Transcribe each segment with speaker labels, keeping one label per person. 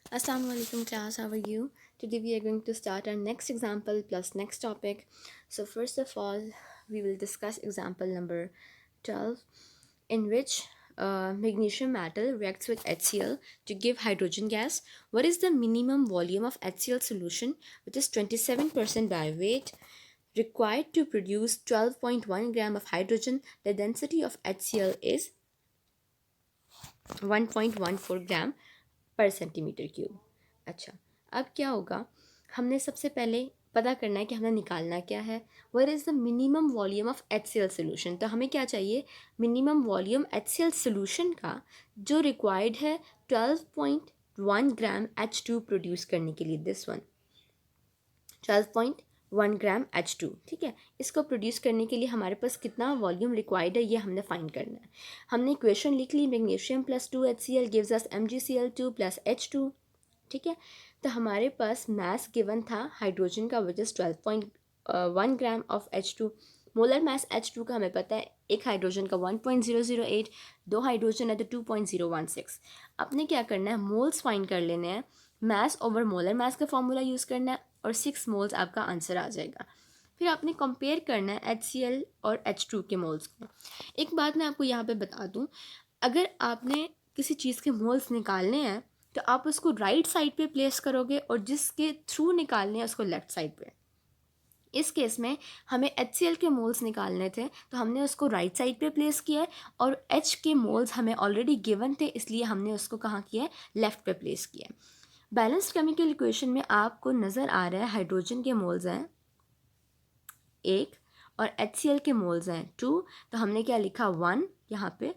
Speaker 1: Assalamualaikum class, how are you? Today we are going to start our next example plus next topic. So first of all, we will discuss example number 12, in which magnesium metal reacts with HCl to give hydrogen gas. What is the minimum volume of HCl solution, which is 27% by weight, required to produce 12.1 gram of hydrogen? The density of HCl is 1.14 ग्राम पर centimetre cube. अच्छा, अब क्या होगा, हमने सबसे पहले पता करना है कि हमें निकालना क्या है। What is the minimum volume of HCl solution. तो हमें क्या चाहिए, मिनिमम वॉल्यूम HCl सोल्यूशन का जो रिक्वायर्ड है 12.1 ग्राम H2 प्रोड्यूस करने के लिए। दिस वन 12.1 ग्राम H2, ठीक है। इसको प्रोड्यूस करने के लिए हमारे पास कितना वॉल्यूम रिक्वायर्ड है ये हमने फाइंड करना है। हमने इक्वेशन लिख ली, magnesium plus 2HCl gives us MgCl2 plus H2, ठीक है। तो हमारे पास मास गिवन था हाइड्रोजन का, which is 12.1 gram of H2। Molar mass H2 का हमें पता है, एक हाइड्रोजन का 1.008, दो हाइड्रोजन है तो 2.016। अपने क्या करना है, मोल्स फाइंड कर लेने हैं, मास ओवर मोलर मास का फॉर्मूला यूज़ करना है और 6 मोल्स आपका आंसर आ जाएगा। फिर आपने कंपेयर करना है HCl और H2 के मोल्स को। एक बात मैं आपको यहाँ पे बता दूँ, अगर आपने किसी चीज़ के मोल्स निकालने हैं तो आप उसको राइट साइड पे प्लेस करोगे और जिसके थ्रू निकालने हैं उसको लेफ़्ट साइड पे। इस केस में हमें HCl के मोल्स निकालने थे तो हमने उसको राइट साइड पे प्लेस किया है, और H के मोल्स हमें ऑलरेडी गिवन थे इसलिए हमने उसको कहाँ किया है, लेफ़्ट पे प्लेस किया है। बैलेंस्ड केमिकल इक्वेशन में आपको नज़र आ रहा है हाइड्रोजन के मोल्स हैं 1 और HCl के मोल्स हैं 2। तो हमने क्या लिखा, 1 यहाँ पे,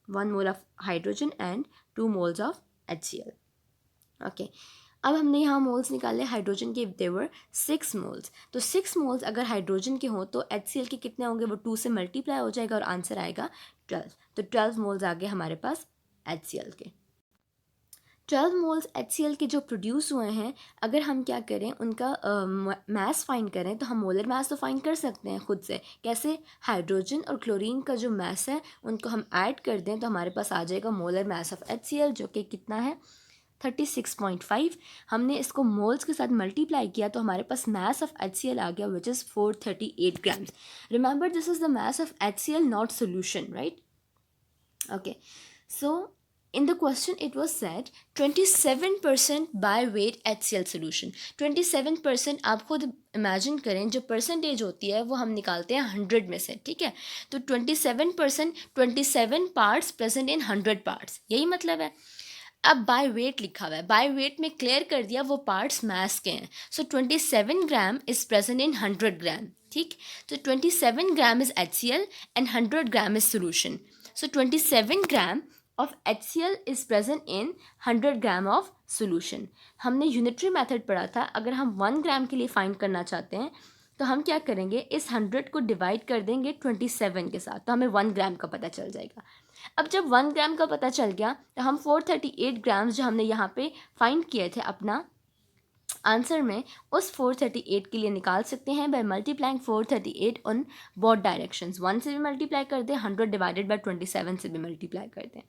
Speaker 1: 1 mole of hydrogen and 2 moles of HCl। Okay, अब हमने यहाँ मोल्स निकाले हाइड्रोजन के, देवर 6 मोल्स। तो 6 मोल्स अगर हाइड्रोजन के हों तो HCl के कितने होंगे, वो 2 से मल्टीप्लाई हो जाएगा और आंसर आएगा 12। तो 12 मोल्स आ गए हमारे पास HCl के। 12 मोल्स HCl के जो प्रोड्यूस हुए हैं, अगर हम क्या करें, उनका मास फाइंड करें तो हम मोलर मास तो फाइंड कर सकते हैं खुद से। कैसे, हाइड्रोजन और क्लोरीन का जो मास है उनको हम ऐड कर दें तो हमारे पास आ जाएगा मोलर मास ऑफ HCl, जो कि कितना है 36.5। हमने इसको मोल्स के साथ मल्टीप्लाई किया तो हमारे पास मास ऑफ HCl आ गया, which is 438 grams. Remember, this is the mass of HCl, not solution, right. Okay, so in the question it was said 27% by weight HCl solution। 27% आप खुद इमेजिन करें, जो परसेंटेज होती है वो हम निकालते हैं 100 में से, ठीक है। तो 27%, 27 पार्ट्स प्रेजेंट इन 100 पार्ट्स, यही मतलब है। अब बाय वेट लिखा हुआ है, बाय वेट में क्लियर कर दिया वो पार्ट्स मास के हैं। सो 27 ग्राम इज प्रेजेंट इन 100 ग्राम, ठीक। तो 27 gram is HCl and 100 gram is solution. So 27 gram of HCl is present in 100 gram of solution. हमने यूनिटरी मेथड पढ़ा था, अगर हम 1 ग्राम के लिए फाइंड करना चाहते हैं तो हम क्या करेंगे, इस 100 को डिवाइड कर देंगे 27 के साथ, तो हमें 1 ग्राम का पता चल जाएगा। अब जब 1 ग्राम का पता चल गया तो हम 438 ग्राम्स जो हमने यहाँ पे फाइंड किए थे अपना आंसर में, उस 438 के लिए निकाल सकते हैं by multiplying 438 on both directions. 1 से भी मल्टीप्लाई कर दें, 100 डिवाइडेड बाय 27 से भी मल्टीप्लाई कर दें,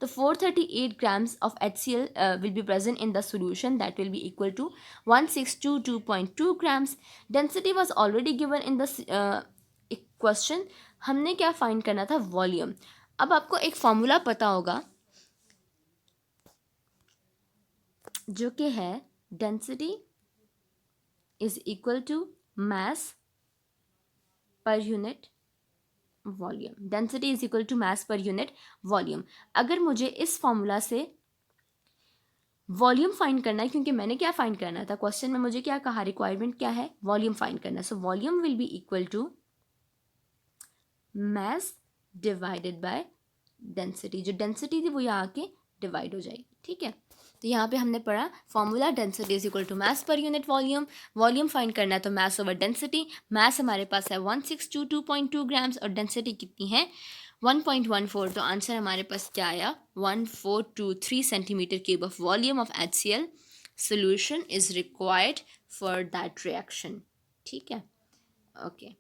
Speaker 1: तो 438 grams of HCl will be present in the solution, that will be equal to 1622.2 grams। Density was already given in the question। हमने क्या फाइंड करना था, वॉल्यूम। अब आपको एक फॉर्मूला पता होगा जो कि है density is equal to mass per unit volume. Density is equal to mass per unit volume. अगर मुझे इस फॉर्मूला से वॉल्यूम फाइंड करना है, क्योंकि मैंने क्या फाइंड करना था, क्वेश्चन में मुझे क्या कहा, रिक्वायरमेंट क्या है, वॉल्यूम फाइंड करना है। So volume will be equal to mass divided by density. जो डेंसिटी थी वो यहाँ आके डिवाइड हो जाएगी, ठीक है। तो यहाँ पे हमने पढ़ा formula, density is equal to mass per unit volume. Volume find करना है तो मास ओवर डेंसिटी। मास हमारे पास है 1622.2 ग्राम्स और डेंसिटी कितनी है 1.14। तो आंसर हमारे पास क्या आया, 1423 centimetre cube of volume of HCl solution is required for that reaction, ठीक है। Okay,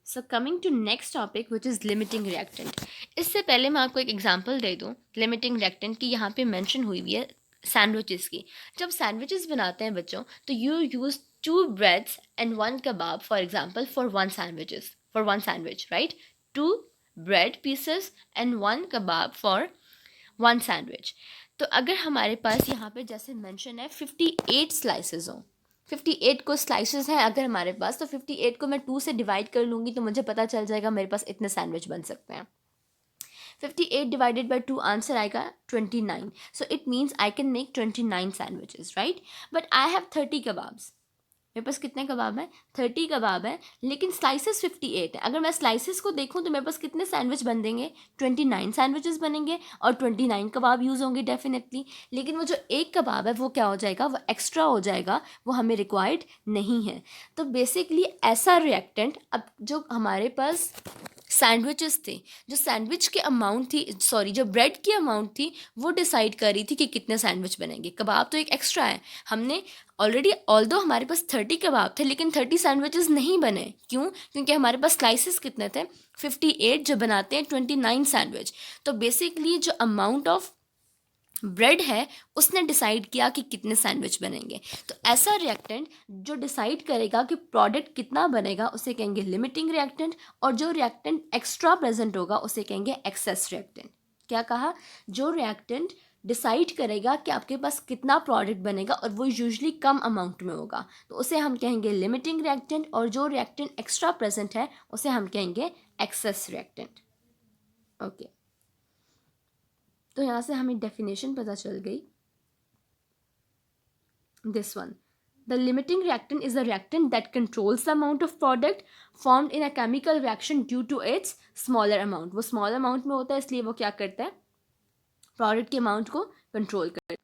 Speaker 1: so coming to next topic which is limiting reactant. इससे पहले मैं आपको एक एग्जांपल दे दूं लिमिटिंग रिएक्टेंट की, यहाँ पे मेंशन हुई है सैंडविचेस की। जब सैंडविचेस बनाते हैं बच्चों, तो you use 2 breads and 1 kebab for example for one sandwich, right? 2 bread pieces and 1 kebab for 1 sandwich. तो अगर हमारे पास यहाँ पे जैसे मेंशन है 58 स्लाइसेस हों, 58 को स्लाइसेस हैं अगर हमारे पास, तो 58 को मैं 2 से डिवाइड कर लूँगी तो मुझे पता चल जाएगा मेरे पास इतने सैंडविच बन सकते हैं। 58 divided by 2 आंसर आएगा 29. So it means I can make 29 sandwiches, right? But I have 30 kebabs. मेरे पास कितने कबाब हैं? 30 कबाब हैं, लेकिन स्लाइसेस 58 है। अगर मैं स्लाइसेस को देखूं तो मेरे पास कितने सैंडविच बन देंगे? 29 सैंडविचेस बनेंगे और 29 कबाब यूज़ होंगे डेफिनेटली। लेकिन वो जो एक कबाब है वो क्या हो जाएगा? वो एक्स्ट्रा हो जाएगा, वो हमें रिक्वायर्ड नहीं है। तो बेसिकली ऐसा रिएक्टेंट, अब जो हमारे पास सैंडविचेस थे, जो सैंडविच की अमाउंट थी, सॉरी जो ब्रेड की अमाउंट थी, वो डिसाइड कर रही थी कि कितने सैंडविच बनेंगे। कबाब तो एक एक्स्ट्रा है, हमने ऑलरेडी, ऑल्दो हमारे पास 30 कबाब थे लेकिन 30 सैंडविचेस नहीं बने। क्यों? क्योंकि हमारे पास स्लाइसेस कितने थे? 58, जो बनाते हैं 29 सैंडविच। तो बेसिकली जो अमाउंट ऑफ ब्रेड है उसने डिसाइड किया कि कितने सैंडविच बनेंगे। तो ऐसा रिएक्टेंट जो डिसाइड करेगा कि प्रोडक्ट कितना बनेगा उसे कहेंगे लिमिटिंग रिएक्टेंट, और जो रिएक्टेंट एक्स्ट्रा प्रेजेंट होगा उसे कहेंगे एक्सेस रिएक्टेंट। क्या कहा? जो रिएक्टेंट डिसाइड करेगा कि आपके पास कितना प्रोडक्ट बनेगा और वो यूजुअली कम अमाउंट में होगा, तो उसे हम कहेंगे लिमिटिंग रिएक्टेंट, और जो रिएक्टेंट एक्स्ट्रा प्रेजेंट है उसे हम कहेंगे एक्सेस रिएक्टेंट। ओके, तो यहाँ से हमें डेफिनेशन पता चल गई। This one, the limiting reactant is a reactant that controls the amount of product formed in a chemical reaction due to its smaller amount. वो स्मॉलर अमाउंट में होता है, इसलिए वो क्या करता है? प्रोडक्ट के अमाउंट को कंट्रोल करता है।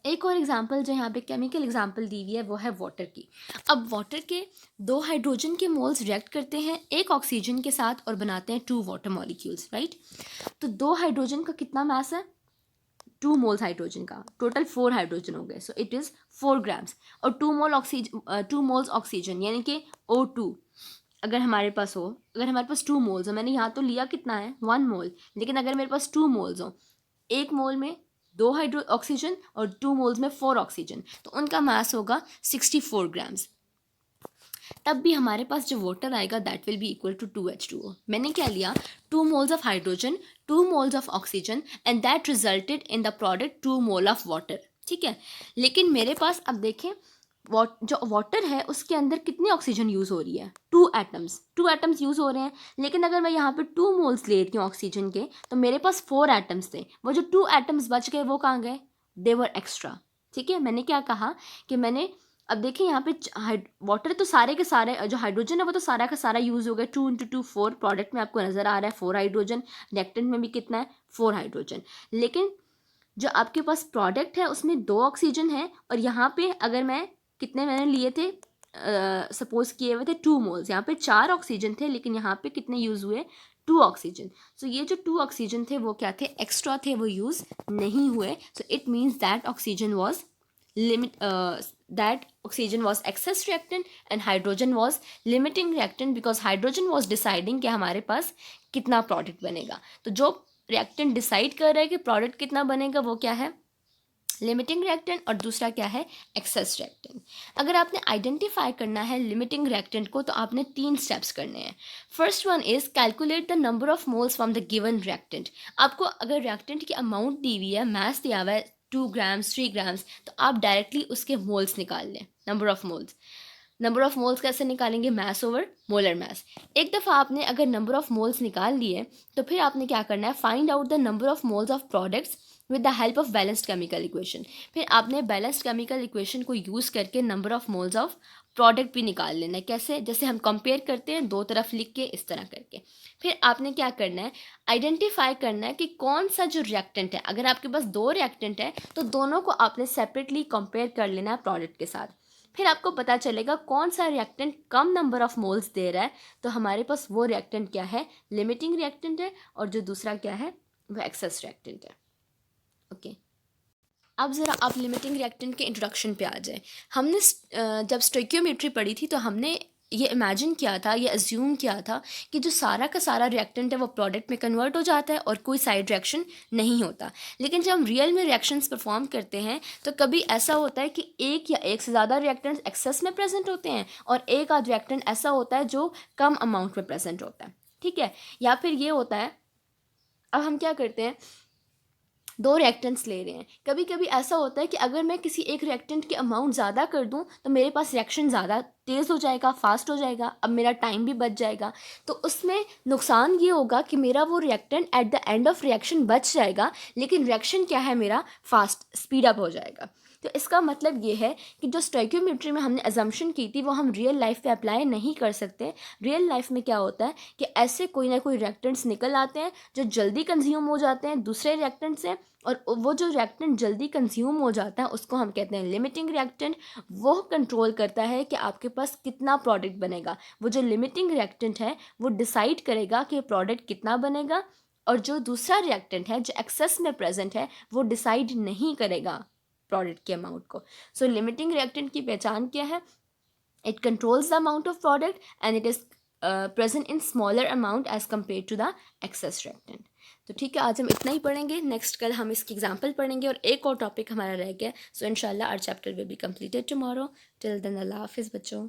Speaker 1: एक और एग्जांपल जो यहाँ पे केमिकल एग्जांपल दी हुई है वो है वाटर की। अब वाटर के 2 हाइड्रोजन के मोल्स रिएक्ट करते हैं एक ऑक्सीजन के साथ और बनाते हैं 2 वाटर मॉलिक्यूल्स, राइट? तो 2 हाइड्रोजन का कितना मास है? 2 मोल्स हाइड्रोजन का, टोटल 4 हाइड्रोजन हो गए, सो इट इज़ 4 ग्राम्स। और 2 मोल्स ऑक्सीजन यानी कि O2 अगर हमारे पास हो, अगर हमारे पास 2 मोल्स हो, मैंने यहाँ तो लिया कितना है? 1 मोल, लेकिन अगर मेरे पास 2 मोल्स हो, एक मोल में 2 हाइड्रो ऑक्सीजन और 2 मोल्स में 4 ऑक्सीजन, तो उनका मास होगा 64 ग्राम्स। तब भी हमारे पास जो वाटर आएगा that will be equal to 2H2O। मैंने क्या लिया? 2 moles of hydrogen, 2 moles of oxygen, and that resulted in the product 2 mole of water, ठीक है? लेकिन मेरे पास अब देखें जो वाटर है उसके अंदर कितनी ऑक्सीजन यूज़ हो रही है? 2 एटम्स यूज़ हो रहे हैं। लेकिन अगर मैं यहाँ पे 2 मोल्स ले रही हूँ ऑक्सीजन के, तो मेरे पास 4 एटम्स थे। वो जो 2 एटम्स बच गए वो कहाँ गए? दे वर एक्स्ट्रा, ठीक है? मैंने क्या कहा कि मैंने, अब देखिए यहाँ पे वाटर तो सारे के सारे, जो हाइड्रोजन है वो तो सारा का सारा यूज़ हो गया। 2 × 2 4, प्रोडक्ट में आपको नज़र आ रहा है 4 हाइड्रोजन, रिएक्टेंट में भी कितना है? 4 हाइड्रोजन। लेकिन जो आपके पास प्रोडक्ट है उसमें 2 ऑक्सीजन है, और यहाँ पे अगर मैं, कितने मैंने लिए थे, सपोज किए हुए थे 2 मोल्स, यहाँ पे 4 ऑक्सीजन थे, लेकिन यहाँ पे कितने यूज़ हुए? 2 ऑक्सीजन। सो ये जो 2 ऑक्सीजन थे वो क्या थे? एक्स्ट्रा थे, वो यूज़ नहीं हुए। So it means that oxygen was that oxygen was excess reactant and hydrogen was limiting reactant, because hydrogen was deciding कि हमारे पास कितना प्रोडक्ट बनेगा। तो जो रिएक्टेंट डिसाइड कर रहा है कि प्रोडक्ट कितना बनेगा वो क्या है? लिमिटिंग रिएक्टेंट, और दूसरा क्या है? Excess reactant. अगर आपने आइडेंटिफाई करना है लिमिटिंग रिएक्टेंट को तो आपने 3 स्टेप्स करने हैं। First one is calculate the number of moles from the given reactant. आपको अगर रिएक्टेंट की अमाउंट दी हुई है, मास दिया हुआ है 2 ग्राम्स 3 ग्राम्स, तो आप डायरेक्टली उसके मोल्स निकाल लें, नंबर ऑफ मोल्स कैसे निकालेंगे? मास ओवर मोलर मास। एक दफ़ा आपने अगर नंबर ऑफ मोल्स निकाल लिए तो फिर आपने क्या करना है? Find out the number of moles of products with the help of balanced chemical equation. फिर आपने बैलेंस्ड केमिकल इक्वेशन को यूज़ करके number of moles of product भी निकाल लेना है। कैसे? जैसे हम कंपेयर करते हैं, 2 तरफ लिख के इस तरह करके। फिर आपने क्या करना है? आइडेंटिफाई करना है कि कौन सा जो रिएक्टेंट है, अगर आपके पास 2 रिएक्टेंट है तो दोनों को आपने सेपरेटली कंपेयर कर लेना है प्रोडक्ट के साथ। फिर आपको पता चलेगा कौन सा रिएक्टेंट कम नंबर ऑफ मोल्स दे रहा है, तो हमारे पास वो रिएक्टेंट क्या है? लिमिटिंग रिएक्टेंट है, और जो दूसरा क्या है? वो एक्सेस रिएक्टेंट है। ओके, अब ज़रा आप लिमिटिंग रिएक्टेंट के इंट्रोडक्शन पे आ जाए। हमने जब स्टोइकियोमेट्री पढ़ी थी तो हमने ये इमेजिन किया था, ये अज्यूम किया था कि जो सारा का सारा रिएक्टेंट है वो प्रोडक्ट में कन्वर्ट हो जाता है और कोई साइड रिएक्शन नहीं होता। लेकिन जब हम रियल में रिएक्शंस परफॉर्म करते हैं तो कभी ऐसा होता है कि एक या एक से ज़्यादा रिएक्टेंट्स एक्सेस में प्रेजेंट होते हैं और एक आध रिएक्टेंट ऐसा होता है जो कम अमाउंट में प्रेजेंट होता है, ठीक है। या फिर ये होता है, अब हम क्या करते हैं, दो रिएक्टेंट्स ले रहे हैं, कभी कभी ऐसा होता है कि अगर मैं किसी एक रिएक्टेंट की अमाउंट ज़्यादा कर दूं तो मेरे पास रिएक्शन ज़्यादा तेज़ हो जाएगा, फास्ट हो जाएगा, अब मेरा टाइम भी बच जाएगा। तो उसमें नुकसान ये होगा कि मेरा वो reactant at the end of reaction बच जाएगा, लेकिन रिएक्शन क्या है, मेरा फास्ट स्पीड अप हो जाएगा। तो इसका मतलब ये है कि जो स्टोइकियोमेट्री में हमने अजम्पशन की थी वो हम रियल लाइफ पे अप्लाई नहीं कर सकते। रियल लाइफ में क्या होता है कि ऐसे कोई ना कोई रिएक्टेंट्स निकल आते हैं जो जल्दी कंज्यूम हो जाते हैं दूसरे रिएक्टेंट से, और वो जो रिएक्टेंट जल्दी कंज्यूम हो जाता है उसको हम कहते हैं लिमिटिंग रिएक्टेंट। वो कंट्रोल करता है कि आपके पास कितना प्रोडक्ट बनेगा। वो जो लिमिटिंग रिएक्टेंट है वो डिसाइड करेगा कि प्रोडक्ट कितना बनेगा, और जो दूसरा रिएक्टेंट है जो एक्सेस में प्रेजेंट है वो डिसाइड नहीं करेगा प्रोडक्ट के अमाउंट को। सो लिमिटिंग रिएक्टेंट की पहचान क्या है? It controls the amount of product and it is present in smaller amount as compare to the excess reactant. तो ठीक है, आज हम इतना ही पढ़ेंगे, नेक्स्ट कल हम इसकी एग्जांपल पढ़ेंगे और एक और टॉपिक हमारा रह गया। सो इंशाल्लाह our chapter will be completed tomorrow. Till then अल्लाह हाफिज़ बच्चों।